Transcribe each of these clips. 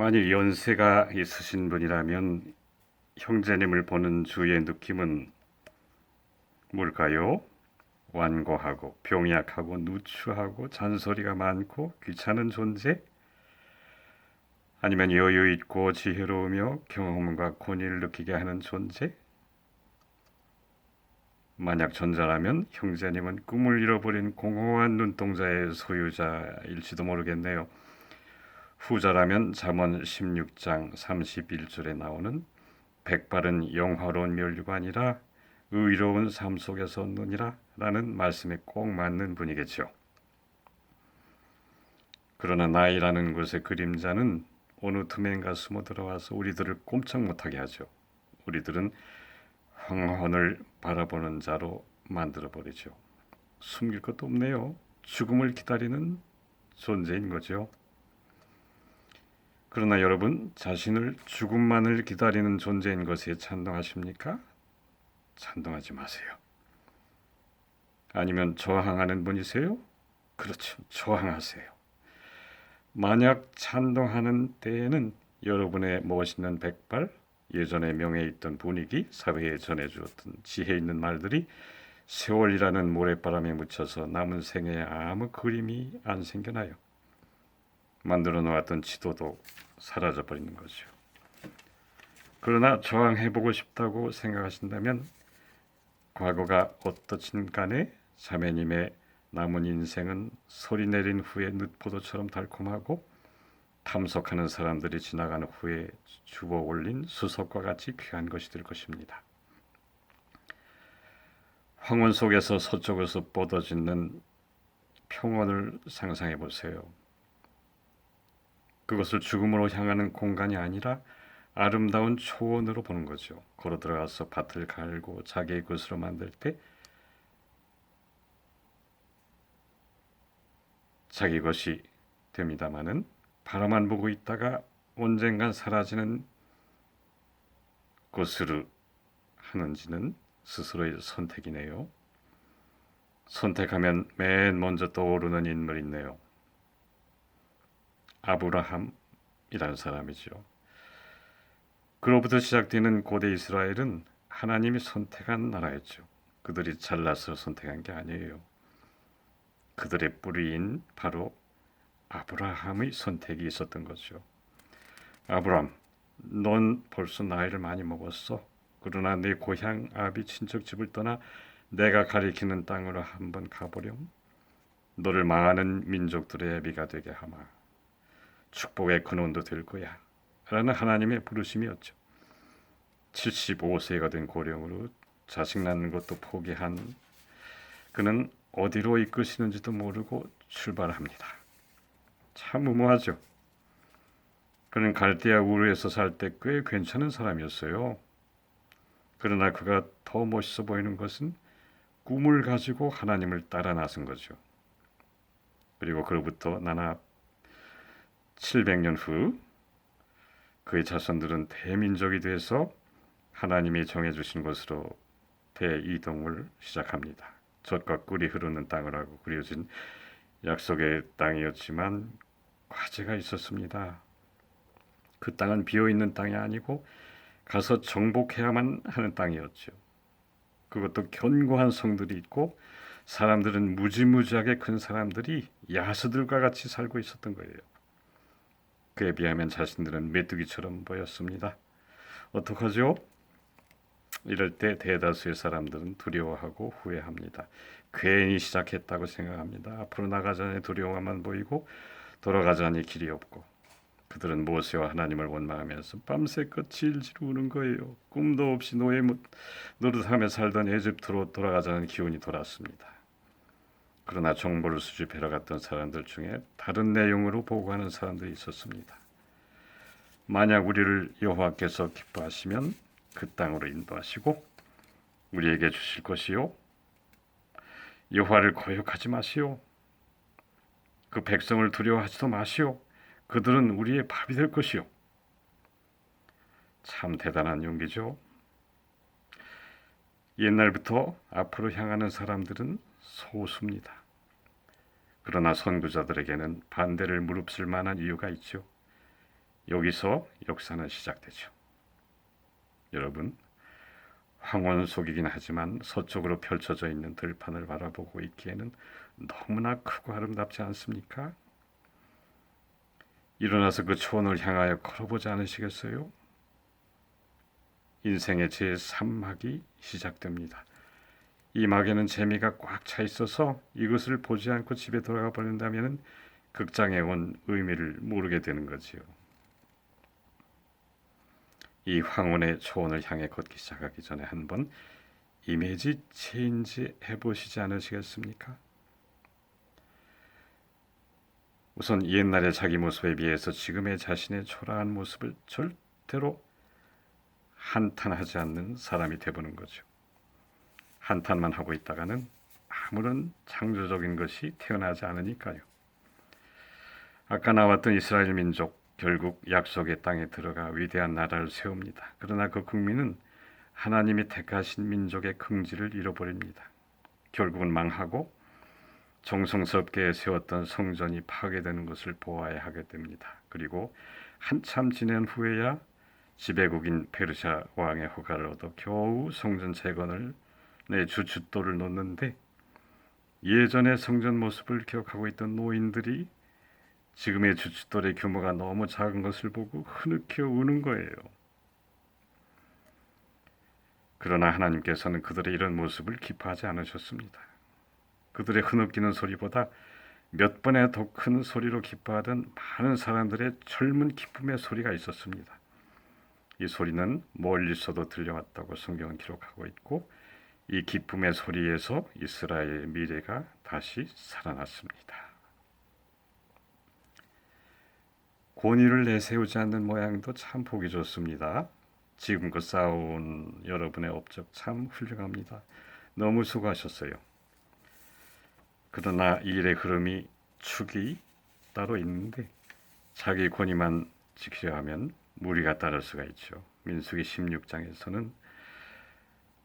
만일 연세가 있으신 분이라면 형제님을 보는 주의 느낌은 뭘까요? 완고하고 병약하고 누추하고 잔소리가 많고 귀찮은 존재? 아니면 여유 있고 지혜로우며 경험과 권위를 느끼게 하는 존재? 만약 전자라면 형제님은 꿈을 잃어버린 공허한 눈동자의 소유자일지도 모르겠네요. 후자라면 잠언 16장 31절에 나오는 백발은 영화로운 멸류가 아니라 의로운 삶 속에서 얻느니라 라는 말씀에 꼭 맞는 분이겠죠. 그러나 나이라는 곳의 그림자는 어느 틈엔가 숨어 들어와서 우리들을 꼼짝 못하게 하죠. 우리들은 황혼을 바라보는 자로 만들어버리죠. 숨길 것도 없네요. 죽음을 기다리는 존재인 거죠. 그러나 여러분, 자신을 죽음만을 기다리는 존재인 것에 찬동하십니까? 찬동하지 마세요. 아니면 저항하는 분이세요? 그렇죠. 저항하세요. 만약 찬동하는 때에는 여러분의 멋있는 백발, 예전에 명예 있던 분위기, 사회에 전해주었던 지혜 있는 말들이 세월이라는 모래바람에 묻혀서 남은 생애에 아무 그림이 안 생겨나요. 만들어 놓았던 지도도 사라져 버리는 거죠. 그러나 저항해보고 싶다고 생각하신다면 과거가 어떻든 간에 자매님의 남은 인생은 소리 내린 후에 늦포도처럼 달콤하고 탐색하는 사람들이 지나간 후에 주워 올린 수석과 같이 귀한 것이 될 것입니다. 황혼 속에서 서쪽에서 뻗어짓는 평원을 상상해 보세요. 그것을 죽음으로 향하는 공간이 아니라 아름다운 초원으로 보는 거죠. 걸어 들어가서 밭을 갈고 자기의 것으로 만들 때 자기 것이 됩니다마는 바라만 보고 있다가 언젠간 사라지는 것으로 하는지는 스스로의 선택이네요. 선택하면 맨 먼저 떠오르는 인물이 있네요. 아브라함이라는 사람이죠. 그로부터 시작되는 고대 이스라엘은 하나님이 선택한 나라였죠. 그들이 잘나서 선택한 게 아니에요. 그들의 뿌리인 바로 아브라함의 선택이 있었던 거죠. 아브라함, 넌 벌써 나이를 많이 먹었어. 그러나 네 고향 아비 친척집을 떠나 내가 가리키는 땅으로 한번 가보렴. 너를 많은 민족들의 애비가 되게 하마. 축복의 근원도 될 거야. 라는 하나님의 부르심이었죠. 75세가 된 고령으로 자식 낳는 것도 포기한 그는 어디로 이끄시는지도 모르고 출발합니다. 참 무모하죠. 그는 갈대아 우르에서 살 때 꽤 괜찮은 사람이었어요. 그러나 그가 더 멋있어 보이는 것은 꿈을 가지고 하나님을 따라 나선 거죠. 그리고 그로부터 나나 700년 후 그의 자손들은 대민족이 돼서 하나님이 정해주신 것으로 대이동을 시작합니다. 젖과 꿀이 흐르는 땅을 하고 그려진 약속의 땅이었지만 과제가 있었습니다. 그 땅은 비어있는 땅이 아니고 가서 정복해야만 하는 땅이었죠. 그것도 견고한 성들이 있고 사람들은 무지무지하게 큰 사람들이 야수들과 같이 살고 있었던 거예요. 그에 비하면 자신들은 메뚜기처럼 보였습니다. 어떡하죠? 이럴 때 대다수의 사람들은 두려워하고 후회합니다. 괜히 시작했다고 생각합니다. 앞으로 나가자니 두려움만 보이고 돌아가자니 길이 없고 그들은 모세와 하나님을 원망하면서 밤새껏 질질 우는 거예요. 꿈도 없이 노릇하며 살던 에집트로 돌아가자는 기운이 돌았습니다. 그러나 정보를 수집하러 갔던 사람들 중에 다른 내용으로 보고하는 사람들이 있었습니다. 만약 우리를 여호와께서 기뻐하시면 그 땅으로 인도하시고 우리에게 주실 것이요 여호와를 거역하지 마시오. 그 백성을 두려워하지도 마시오. 그들은 우리의 밥이 될 것이요. 참 대단한 용기죠. 옛날부터 앞으로 향하는 사람들은 소수입니다. 그러나 선구자들에게는 반대를 무릅쓸 만한 이유가 있죠. 여기서 역사는 시작되죠. 여러분, 황혼 속이긴 하지만 서쪽으로 펼쳐져 있는 들판을 바라보고 있기에는 너무나 크고 아름답지 않습니까? 일어나서 그 초원을 향하여 걸어보지 않으시겠어요? 인생의 제3막이 시작됩니다. 이 막에는 재미가 꽉 차 있어서 이것을 보지 않고 집에 돌아가 버린다면 극장에 온 의미를 모르게 되는 거지요. 이 황혼의 초원을 향해 걷기 시작하기 전에 한번 이미지 체인지 해보시지 않으시겠습니까? 우선 옛날의 자기 모습에 비해서 지금의 자신의 초라한 모습을 절대로 한탄하지 않는 사람이 되보는 거죠. 한탄만 하고 있다가는 아무런 창조적인 것이 태어나지 않으니까요. 아까 나왔던 이스라엘 민족, 결국 약속의 땅에 들어가 위대한 나라를 세웁니다. 그러나 그 국민은 하나님이 택하신 민족의 긍지를 잃어버립니다. 결국은 망하고 정성스럽게 세웠던 성전이 파괴되는 것을 보아야 하게 됩니다. 그리고 한참 지난 후에야 지배국인 페르시아 왕의 허가를 얻어 겨우 성전 재건을 주춧돌을 놓는데, 예전의 성전 모습을 기억하고 있던 노인들이 지금의 주춧돌의 규모가 너무 작은 것을 보고 흐느껴 우는 거예요. 그러나 하나님께서는 그들의 이런 모습을 기뻐하지 않으셨습니다. 그들의 흐느끼는 소리보다 몇 번의 더 큰 소리로 기뻐하던 많은 사람들의 젊은 기쁨의 소리가 있었습니다. 이 소리는 멀리서도 들려왔다고 성경은 기록하고 있고, 이 기쁨의 소리에서 이스라엘의 미래가 다시 살아났습니다. 권위를 내세우지 않는 모양도 참 보기 좋습니다. 지금껏 쌓아온 여러분의 업적 참 훌륭합니다. 너무 수고하셨어요. 그러나 이 일의 흐름이 축이 따로 있는데, 자기 권위만 지키려 하면 무리가 따를 수가 있죠. 민수기 16장에서는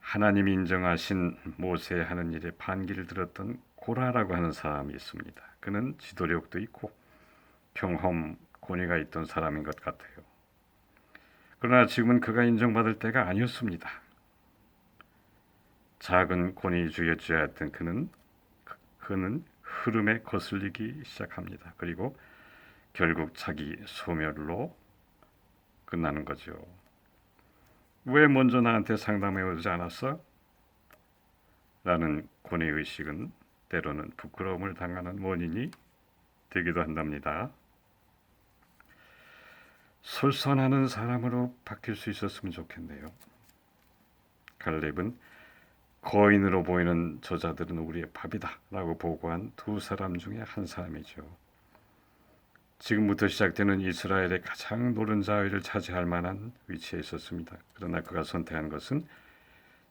하나님이 인정하신 모세의 하는 일에 반기를 들었던 고라라고 하는 사람이 있습니다. 그는 지도력도 있고 경험, 권위가 있던 사람인 것 같아요. 그러나 지금은 그가 인정받을 때가 아니었습니다. 작은 권위주의였던 그는 흐름에 거슬리기 시작합니다. 그리고 결국 자기 소멸로 끝나는 거죠. 왜 먼저 나한테 상담해 오지 않았어? 라는 권위의식은 때로는 부끄러움을 당하는 원인이 되기도 한답니다. 솔선하는 사람으로 바뀔 수 있었으면 좋겠네요. 갈렙은 거인으로 보이는 저자들은 우리의 밥이다 라고 보고한 두 사람 중에 한 사람이죠. 지금부터 시작되는 이스라엘의 가장 노른자위를 차지할 만한 위치에 있었습니다. 그러나 그가 선택한 것은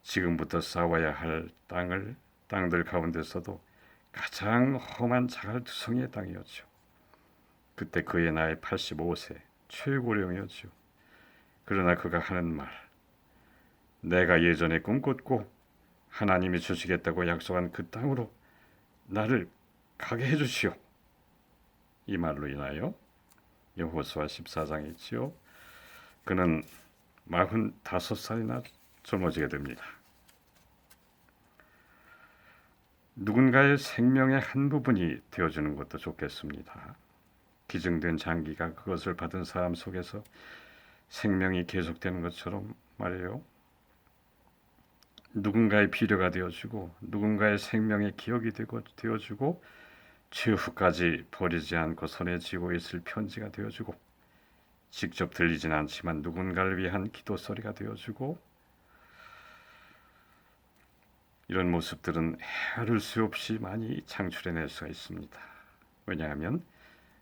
지금부터 싸워야 할 땅들 가운데서도 가장 험한 자갈투성이의 땅이었죠. 그때 그의 나이 85세, 최고령이었죠. 그러나 그가 하는 말, 내가 예전에 꿈꿨고 하나님이 주시겠다고 약속한 그 땅으로 나를 가게 해주시오. 이 말로 인하여 여호수아 14장에 있지요. 그는 45살이나 젊어지게 됩니다. 누군가의 생명의 한 부분이 되어주는 것도 좋겠습니다. 기증된 장기가 그것을 받은 사람 속에서 생명이 계속되는 것처럼 말이에요. 누군가의 비료가 되어주고 누군가의 생명의 기억이 되어주고 최후까지 버리지 않고 손에 쥐고 있을 편지가 되어주고, 직접 들리진 않지만 누군가를 위한 기도 소리가 되어주고, 이런 모습들은 헤아릴 수 없이 많이 창출해낼 수가 있습니다. 왜냐하면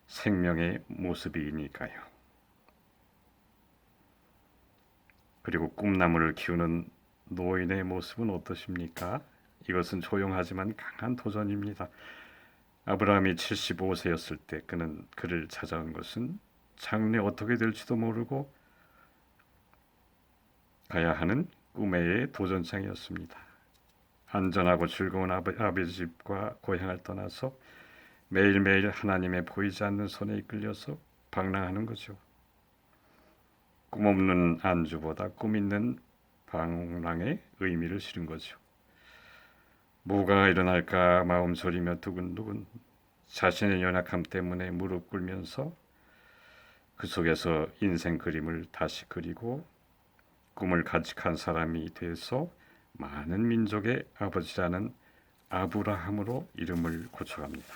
생명의 모습이니까요. 그리고 꿈나무를 키우는 노인의 모습은 어떠십니까? 이것은 조용하지만 강한 도전입니다. 아브라함이 75세였을 때 그를 찾아온 것은 장래 어떻게 될지도 모르고 가야 하는 꿈의 도전장이었습니다. 안전하고 즐거운 아버지 집과 고향을 떠나서 매일매일 하나님의 보이지 않는 손에 이끌려서 방랑하는 거죠. 꿈 없는 안주보다 꿈 있는 방랑의 의미를 실은 거죠. 뭐가 일어날까 마음 졸이며 두근두근 자신의 연약함 때문에 무릎 꿇면서 그 속에서 인생 그림을 다시 그리고 꿈을 간직한 사람이 돼서 많은 민족의 아버지라는 아브라함으로 이름을 고쳐갑니다.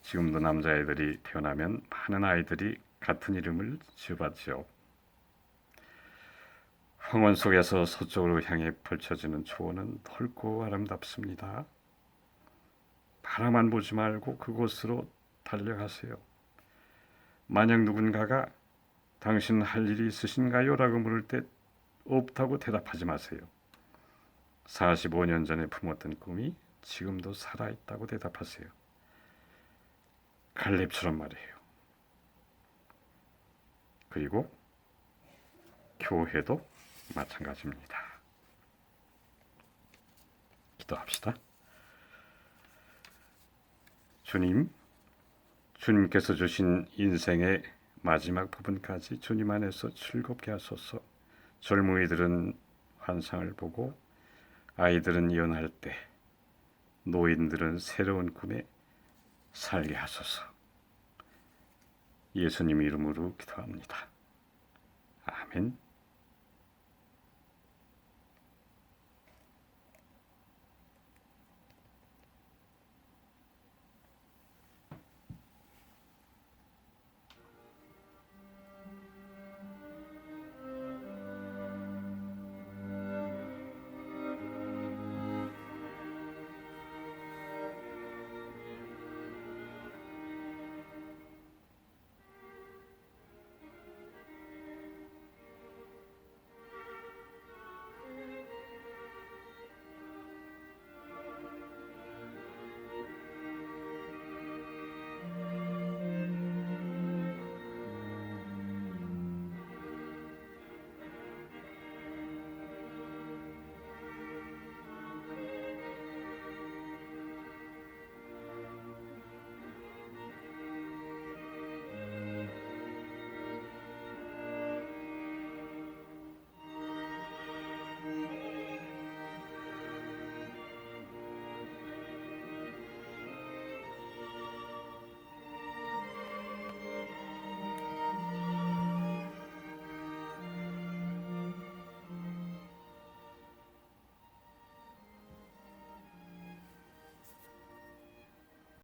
지금도 남자애들이 태어나면 많은 아이들이 같은 이름을 지어봤죠. 황혼 속에서 서쪽으로 향해 펼쳐지는 초원은 넓고 아름답습니다. 바라만 보지 말고 그곳으로 달려가세요. 만약 누군가가 당신 할 일이 있으신가요? 라고 물을 때 없다고 대답하지 마세요. 45년 전에 품었던 꿈이 지금도 살아있다고 대답하세요. 갈렙처럼 말이에요. 그리고 교회도 마찬가지입니다. 기도합시다. 주님께서 주신 인생의 마지막 부분까지 주님 안에서 즐겁게 하소서. 젊은이들은 환상을 보고 아이들은 이혼할 때 노인들은 새로운 꿈에 살게 하소서. 예수님 이름으로 기도합니다. 아멘.